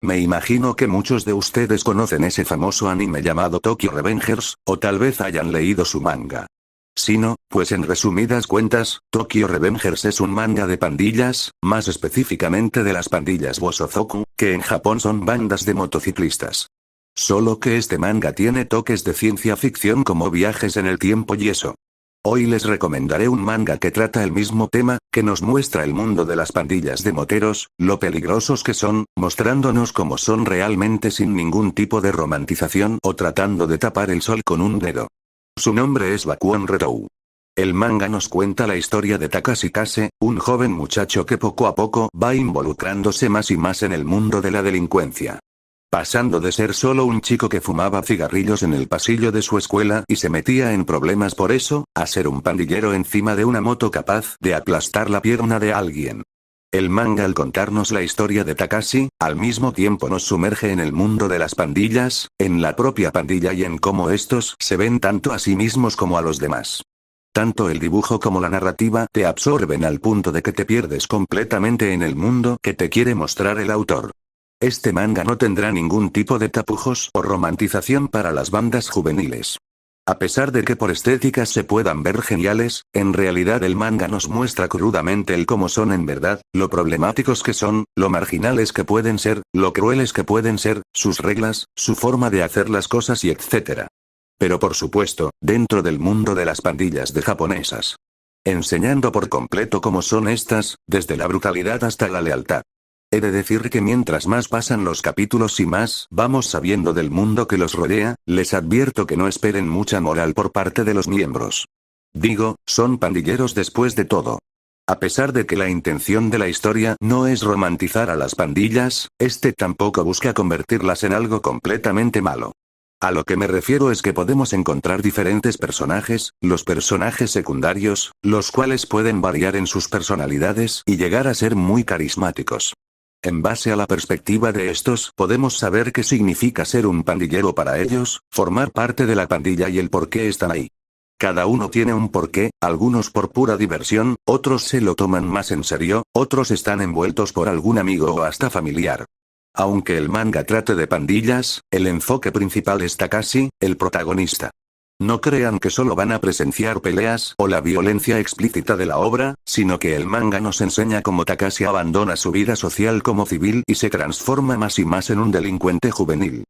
Me imagino que muchos de ustedes conocen ese famoso anime llamado Tokyo Revengers, o tal vez hayan leído su manga. Si no, pues en resumidas cuentas, Tokyo Revengers es un manga de pandillas, más específicamente de las pandillas Bosozoku, que en Japón son bandas de motociclistas. Solo que este manga tiene toques de ciencia ficción como viajes en el tiempo y eso. Hoy les recomendaré un manga que trata el mismo tema, que nos muestra el mundo de las pandillas de moteros, lo peligrosos que son, mostrándonos cómo son realmente sin ningún tipo de romantización o tratando de tapar el sol con un dedo. Su nombre es Bakuon Retou. El manga nos cuenta la historia de Takashi Kase, un joven muchacho que poco a poco va involucrándose más y más en el mundo de la delincuencia. Pasando de ser solo un chico que fumaba cigarrillos en el pasillo de su escuela y se metía en problemas por eso, a ser un pandillero encima de una moto capaz de aplastar la pierna de alguien. El manga al contarnos la historia de Takashi, al mismo tiempo nos sumerge en el mundo de las pandillas, en la propia pandilla y en cómo estos se ven tanto a sí mismos como a los demás. Tanto el dibujo como la narrativa te absorben al punto de que te pierdes completamente en el mundo que te quiere mostrar el autor. Este manga no tendrá ningún tipo de tapujos o romantización para las bandas juveniles. A pesar de que por estéticas se puedan ver geniales, en realidad el manga nos muestra crudamente el cómo son en verdad, lo problemáticos que son, lo marginales que pueden ser, lo crueles que pueden ser, sus reglas, su forma de hacer las cosas y etc. Pero por supuesto, dentro del mundo de las pandillas de japonesas. Enseñando por completo cómo son estas, desde la brutalidad hasta la lealtad. He de decir que mientras más pasan los capítulos y más vamos sabiendo del mundo que los rodea, les advierto que no esperen mucha moral por parte de los miembros. Digo, son pandilleros después de todo. A pesar de que la intención de la historia no es romantizar a las pandillas, este tampoco busca convertirlas en algo completamente malo. A lo que me refiero es que podemos encontrar diferentes personajes, los personajes secundarios, los cuales pueden variar en sus personalidades y llegar a ser muy carismáticos. En base a la perspectiva de estos, podemos saber qué significa ser un pandillero para ellos, formar parte de la pandilla y el por qué están ahí. Cada uno tiene un porqué, algunos por pura diversión, otros se lo toman más en serio, otros están envueltos por algún amigo o hasta familiar. Aunque el manga trate de pandillas, el enfoque principal es Takashi, el protagonista. No crean que solo van a presenciar peleas o la violencia explícita de la obra, sino que el manga nos enseña cómo Takashi abandona su vida social como civil y se transforma más y más en un delincuente juvenil.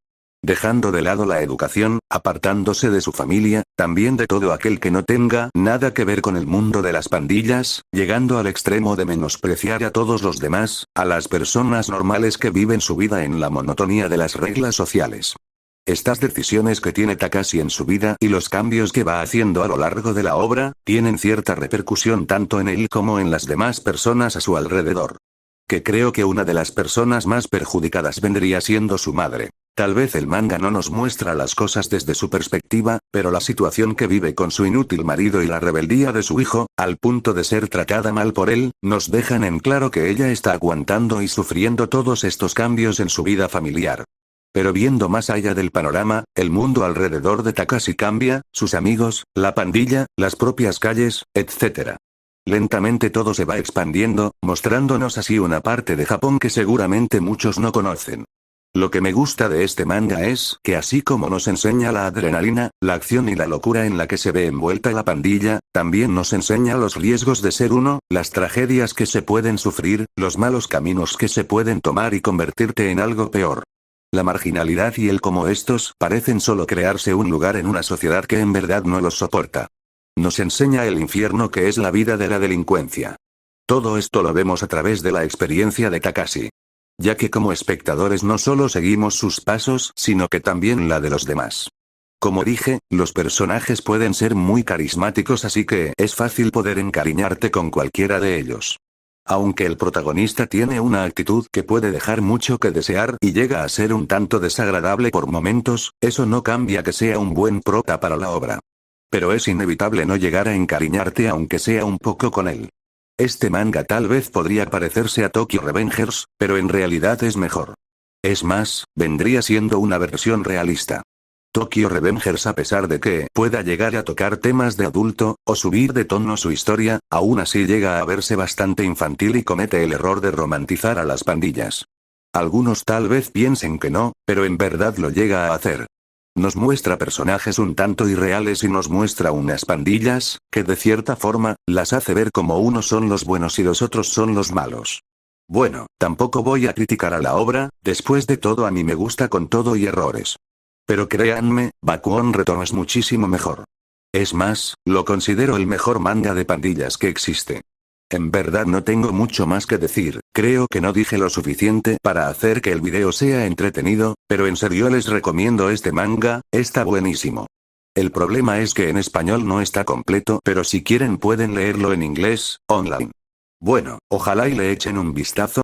Dejando de lado la educación, apartándose de su familia, también de todo aquel que no tenga nada que ver con el mundo de las pandillas, llegando al extremo de menospreciar a todos los demás, a las personas normales que viven su vida en la monotonía de las reglas sociales. Estas decisiones que tiene Takashi en su vida y los cambios que va haciendo a lo largo de la obra, tienen cierta repercusión tanto en él como en las demás personas a su alrededor. Que creo que una de las personas más perjudicadas vendría siendo su madre. Tal vez el manga no nos muestra las cosas desde su perspectiva, pero la situación que vive con su inútil marido y la rebeldía de su hijo, al punto de ser tratada mal por él, nos dejan en claro que ella está aguantando y sufriendo todos estos cambios en su vida familiar. Pero viendo más allá del panorama, el mundo alrededor de Takashi cambia, sus amigos, la pandilla, las propias calles, etc. Lentamente todo se va expandiendo, mostrándonos así una parte de Japón que seguramente muchos no conocen. Lo que me gusta de este manga es que así como nos enseña la adrenalina, la acción y la locura en la que se ve envuelta la pandilla, también nos enseña los riesgos de ser uno, las tragedias que se pueden sufrir, los malos caminos que se pueden tomar y convertirte en algo peor. La marginalidad y el cómo estos parecen solo crearse un lugar en una sociedad que en verdad no los soporta. Nos enseña el infierno que es la vida de la delincuencia. Todo esto lo vemos a través de la experiencia de Takashi. Ya que como espectadores no solo seguimos sus pasos, sino que también la de los demás. Como dije, los personajes pueden ser muy carismáticos, así que es fácil poder encariñarte con cualquiera de ellos. Aunque el protagonista tiene una actitud que puede dejar mucho que desear y llega a ser un tanto desagradable por momentos, eso no cambia que sea un buen prota para la obra. Pero es inevitable no llegar a encariñarte aunque sea un poco con él. Este manga tal vez podría parecerse a Tokyo Revengers, pero en realidad es mejor. Es más, vendría siendo una versión realista. Tokyo Revengers, a pesar de que pueda llegar a tocar temas de adulto, o subir de tono su historia, aún así llega a verse bastante infantil y comete el error de romantizar a las pandillas. Algunos tal vez piensen que no, pero en verdad lo llega a hacer. Nos muestra personajes un tanto irreales y nos muestra unas pandillas, que de cierta forma, las hace ver como unos son los buenos y los otros son los malos. Bueno, tampoco voy a criticar a la obra, después de todo a mí me gusta con todo y errores. Pero créanme, Bakuon Return es muchísimo mejor. Es más, lo considero el mejor manga de pandillas que existe. En verdad no tengo mucho más que decir, creo que no dije lo suficiente para hacer que el video sea entretenido, pero en serio les recomiendo este manga, está buenísimo. El problema es que en español no está completo, pero si quieren pueden leerlo en inglés, online. Bueno, ojalá y le echen un vistazo,